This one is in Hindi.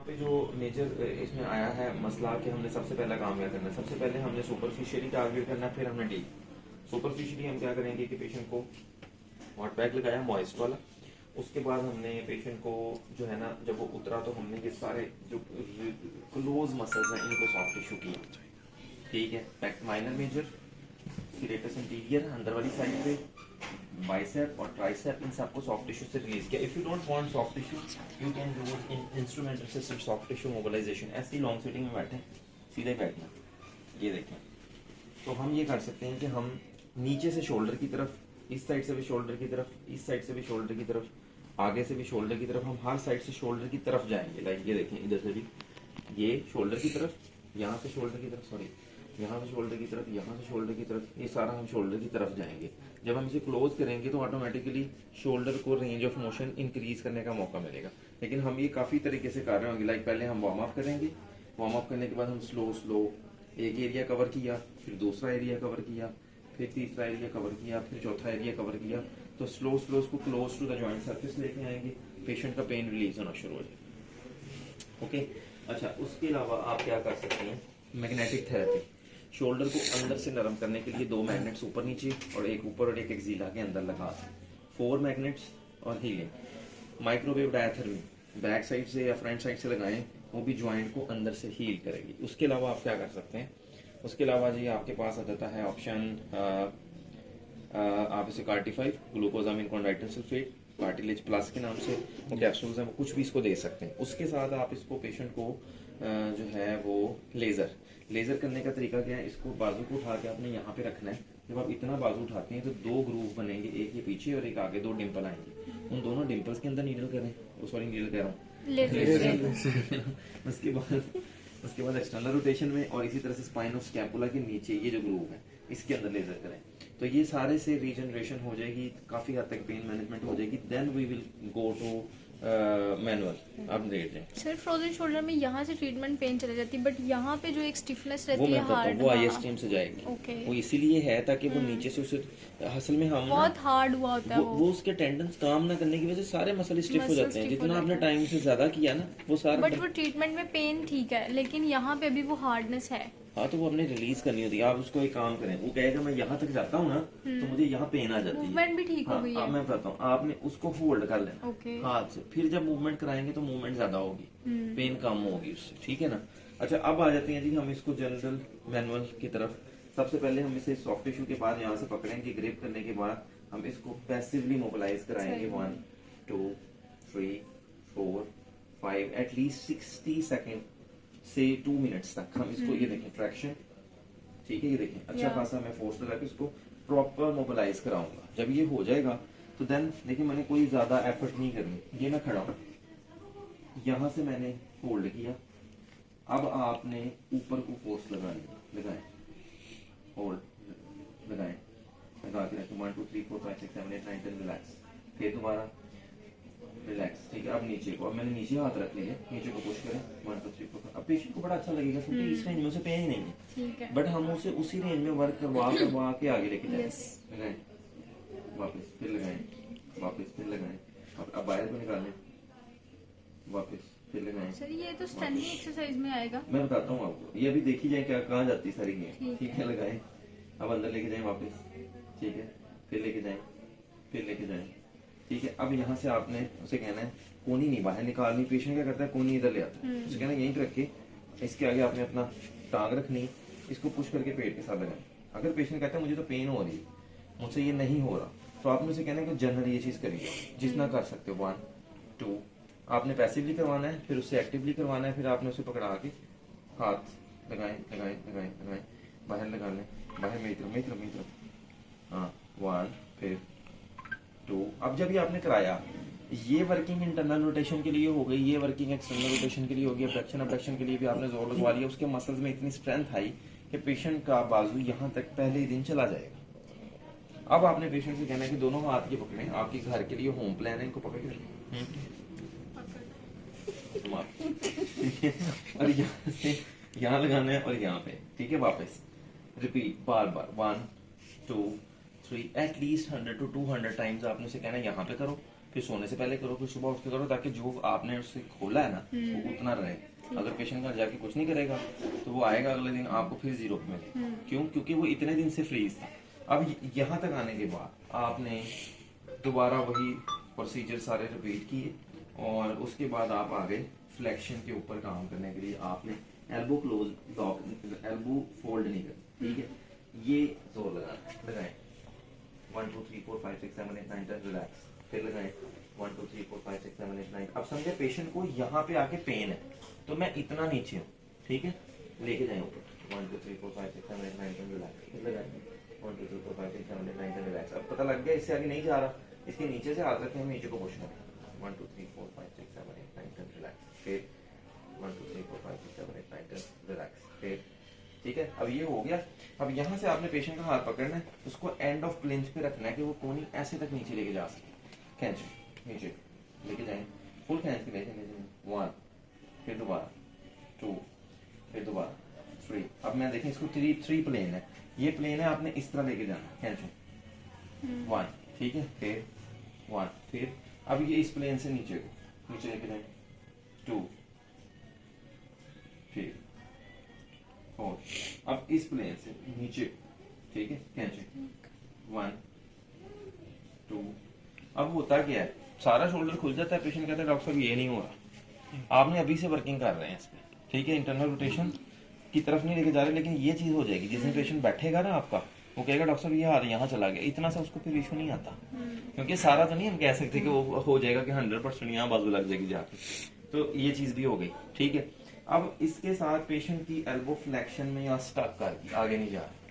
पे जो मेजर इसमें आया है मसला कि हमने सबसे पहला काम क्या करना है, सबसे पहले हमने सुपरफिशियली टारगेट करना है, फिर हमने डीप। सुपरफिशियली हम क्या करेंगे कि पेशेंट को हॉट पैक लगाया मॉइस्ट वाला, उसके बाद हमने पेशेंट को जो है ना जब वो उतरा तो हमने ये सारे जो क्लोज मसल्स हैं इनको सॉफ्ट टिश्यू किया, ठीक है। Pec minor major serratus interior अंदर वाली साइड पे, बाइसेप और ट्राइसेप, इन सबको सॉफ्ट टिश्यू से रिलीज किया। If you don't want soft tissue you can use instrument assisted soft tissue mobilization. ऐसी लॉन्ग सिटिंग में बैठे सीधे बैठना, ये देखें। तो हम ये कर सकते हैं कि हम नीचे से शोल्डर की तरफ, इस साइड से भी शोल्डर की तरफ, इस साइड से भी शोल्डर की तरफ, आगे से भी शोल्डर की तरफ, हम हर साइड से शोल्डर की तरफ जाएंगे। लाइक ये देखें, इधर से भी ये शोल्डर की तरफ, यहाँ से शोल्डर की तरफ, सॉरी यहाँ से शोल्डर की तरफ, यहाँ से शोल्डर की तरफ, ये सारा हम शोल्डर की तरफ जाएंगे। जब हम इसे क्लोज करेंगे तो ऑटोमेटिकली शोल्डर को रेंज ऑफ मोशन इंक्रीज करने का मौका मिलेगा। लेकिन हम ये काफ़ी तरीके से कर रहे होंगे। लाइक पहले हम वार्म अप करेंगे, वार्म अप करने के बाद हम स्लो स्लो एक एरिया कवर किया, फिर दूसरा एरिया कवर किया, फिर तीसरा एरिया कवर किया, फिर चौथा एरिया कवर किया। तो स्लो स्लो उसको close to the joint surface लेके आएंगे, पेशेंट का पेन रिलीज होना शुरू हो जाए। ओके, अच्छा उसके अलावा आप क्या कर सकते हैं, मैग्नेटिक थेरेपी। शोल्डर को अंदर से नरम करने के लिए 2 मैग्नेट्स ऊपर नीचे और एक ऊपर और एक एक्सिला के अंदर लगा दें, 4 मैग्नेट्स और healing. Microwave diathermy back side से या फ्रंट साइड से लगाएं, वो भी ज्वाइंट को अंदर से हील करेगी। उसके अलावा आप क्या कर सकते हैं, उसके अलावा जी आपके पास आ जाता है ऑप्शन, आप इसे कार्टिफाइव ग्लूकोजामिन कॉन्ड्राइटिन सल्फेट कार्टिलेज प्लस के नाम से वो कैप्सूल्स हैं, वो कुछ भी इसको दे सकते हैं। उसके साथ आप इसको पेशेंट को जो है वो लेजर करने का तरीका क्या है, इसको बाजू को उठा के आपने यहाँ पे रखना है। जब आप इतना बाजू उठाते हैं तो 2 ग्रूव बनेंगे, एक ये पीछे और एक आगे, 2 डिम्पल आएंगे। उन दोनों डिम्पल्स के अंदर नीडल करें, सॉरी नीडल कह रहा हूँ उसके बाद एक्सटर्नल रोटेशन में और इसी तरह से स्पाइन ऑफ स्कैपुला के नीचे ये जो ग्रूव है इसके अंदर लेजर करें। तो ये सारे से रीजनरेशन हो जाएगी, काफी हद तक पेन मैनेजमेंट हो जाएगी। Then we will go to manual. आप देख लें सर फ्रोजन शोल्डर में यहाँ से ट्रीटमेंट पेन चले जाती है, बट यहाँ पे जो एक स्टिफनेस वो रहती मैं है बताता हूँ, हार्ड, वो आईएसटीएम से जाएगी। ओके। वो इसीलिए है ताकि वो नीचे से उसे, असल में हम बहुत हार्ड हुआ होता है वो उसके टेंडन्स काम ना करने की वजह से सारे मसल स्टिफ हो मसल जाते हैं। stiff हो जितना आपने जाते हैं। टाइम से ज्यादा किया ना वो सारा बट वो ट्रीटमेंट में पेन ठीक है, लेकिन यहाँ पे अभी वो हार्डनेस है। हाँ, तो वो हमने रिलीज करनी होती है। आप उसको एक काम करें, वो कहेगा मैं यहाँ तक जाता हूँ ना तो मुझे यहाँ पेन आ जाती है, मूवमेंट भी ठीक हो गई हाँ, है। मैं बताता हूँ, आपने उसको फोल्ड कर लेना ओके। हाथ से, फिर जब मूवमेंट कराएंगे तो मूवमेंट ज्यादा होगी, पेन कम होगी उससे, ठीक है ना। अच्छा अब आ जाते हैं जी हम इसको जनरल मैनुअल की तरफ। सबसे पहले हम इसे सॉफ्ट टिश्यू के बाद यहाँ से पकड़ेंगे, ग्रिप करने के बाद हम इसको पैसिवली मोबिलाइज कराएंगे। 1 2 3 4 5 एटलीस्ट 60 सेकेंड से 2 मिनट्स तक हम इसको, ये देखें ट्रैक्शन, ठीक है, ये देखें अच्छा खासा मैं फोर्स लगा के इसको प्रॉपर मोबिलाइज कराऊंगा। जब ये हो जाएगा तो देन देखिए मैंने कोई ज्यादा एफर्ट नहीं करनी, ये मैं खड़ा हूँ, यहाँ से मैंने होल्ड किया, अब आपने ऊपर को फोर्स लगाए, होल्ड लगाए, लगा के रखें 1 2 3 4 5 6 7 8 9 10 रिलैक्स, फिर दोबारा रिलैक्स, ठीक है। अब नीचे को, अब मैंने नीचे हाथ रख लिया, नीचे को पुश करें 1 2 3 4। अब पेशेंट को बड़ा अच्छा लगेगा क्योंकि इस रेंज में उसे पेन ही नहीं है, ठीक है। बट हम उसे उसी रेंज में वर्क करवा के आगे लेके जाएं। लगाएं, वापस फिर लगाएं, वापस फिर लगाएं, अब बाहर को निकालें, वापस फिर लगाएं। सर ये तो स्ट्रेंथनिंग एक्सरसाइज में आएगा। मैं बताता हूँ आपको, ये अभी देखी जाए क्या कहाँ जाती है सारी गेम, ठीक है। लगाएं, अब अंदर लेके जाएं वापस, ठीक है, फिर लेके जाएं, फिर लेके जाएं, ठीक है। अब यहाँ से आपने उसे कहना है कोनी नहीं बाहर निकालनी। पेशेंट क्या करता है, कोनी इधर ले आता है, उसे कहना है यहीं पे रखे, इसके आगे आपने अपना टांग रखनी, इसको पुश करके पेट के साथ लगाएं। अगर पेशेंट कहता है मुझे तो पेन हो रही है, मुझसे ये नहीं हो रहा, तो आपने उसे कहना है कि जनरल ये चीज करिए, जितना कर सकते हो। 1 2 आपने पैसिवली करवाना है, फिर उससे एक्टिवली करवाना है, फिर आपने उसे पकड़ा के हाथ लगाएं लगाएं लगाएं लगाएं, बाहर लगा लें, बाहर मेरी तरफ, हाँ 1 फिर 2। अब जब ये आपने कराया, ये वर्किंग इंटरनल रोटेशन के लिए हो गई, ये वर्किंग एक्सटर्नल रोटेशन के लिए हो गई, फ्लेक्शन अबडक्शन के लिए भी आपने जोर लगवा लिया, उसके मसल्स में इतनी स्ट्रेंथ आई कि पेशेंट का बाजू यहाँ तक पहले ही दिन चला जाएगा। अब आपने पेशेंट से कहना है कि दोनों हाथ ये पकड़े, आपके घर के लिए होम प्लान है, इनको पकड़ के और यहाँ से यहाँ लगाना है और यहाँ पे, ठीक है। वापस repeat bar bar 1 2 3 at least 100 to 200 times आपने उसे कहना है यहाँ पे करो, फिर सोने से पहले करो, फिर सुबह उठ के करो, ताकि जो आपने उससे खोला है ना वो उतना रहे। अगर पेशेंट घर जाके कुछ नहीं करेगा तो वो आएगा अगले दिन आपको फिर जीरो पे मिलेगा। क्यों? क्योंकि वो इतने दिन से फ्रीज था। अब यहाँ तक आने के बाद आपने दोबारा वही प्रोसीजर सारे रिपीट किए और उसके बाद आप आ गए फ्लेक्शन के ऊपर काम करने के लिए। आपने elbow close lock, elbow fold नहीं करना, ठीक है? ये जोर लगाएं 1 2 3 4 5 6 7 8 9 10 रिलैक्स, फिर लगाएं 1 2 3 4 5 6 7 8 9। अब समझे पेशेंट को यहाँ पे आके पेन है तो मैं इतना नीचे हूँ, ठीक है? लेके जाए ऊपर 1 2 3 4 5 6 7 8 9 10 रिलैक्स, फिर लगाएं 1 2 3 4 5 6 7 8 9 10 रिलैक्स। अब पता लग गया इससे आगे नहीं जा रहा, इसके नीचे से हाथ रखें, हम नीचे को पुश करें 1 2 3 4 5 6 7 8 9 10 रिलैक्स, फिर 1 2 3 4 5 6 7 8 9 10 रिलैक्स, फिर ठीक है? अब ये हो गया। अब यहाँ से आपने पेशेंट का हाथ पकड़ना है, उसको एंड ऑफ प्लिंज पे रखना है कि वो कोनी ऐसे तक नीचे लेके जा सके। खींच नीचे लेके जाएं, फुल खींच के लेके 1, फिर दोबारा 2, फिर दोबारा 3। अब मैं देखें इसको 3 प्लेन है, ये प्लेन है, आपने इस तरह लेके जाना। खींचो 1, ठीक है? फिर 1, फिर अब ये इस प्लेन से नीचे लेके जाएं 2, फिर 4, अब इस प्लेन से नीचे, ठीक है? खींचे 1 2। अब होता क्या है, सारा शोल्डर खुल जाता है, पेशेंट कहता है डॉक्टर साहब ये नहीं हो रहा। आपने अभी से वर्किंग कर रहे हैं इस पे, ठीक है? इंटरनल रोटेशन की तरफ नहीं लेके जा रहे, लेकिन ये चीज हो जाएगी जिस दिन पेशेंट बैठेगा ना आपका, वो कहेगा डॉक्टर साहब ये हाथ यहाँ चला गया, इतना सा उसको फिर इशू नहीं आता। क्योंकि सारा तो नहीं हम कह सकते कि वो हो जाएगा कि 100% यहाँ बाजू लग जाएगी जाके, तो ये चीज भी हो गई, ठीक है? अब इसके साथ पेशेंट की एल्बो फ्लेक्शन में या स्टक कर दी, आगे नहीं जा रहा,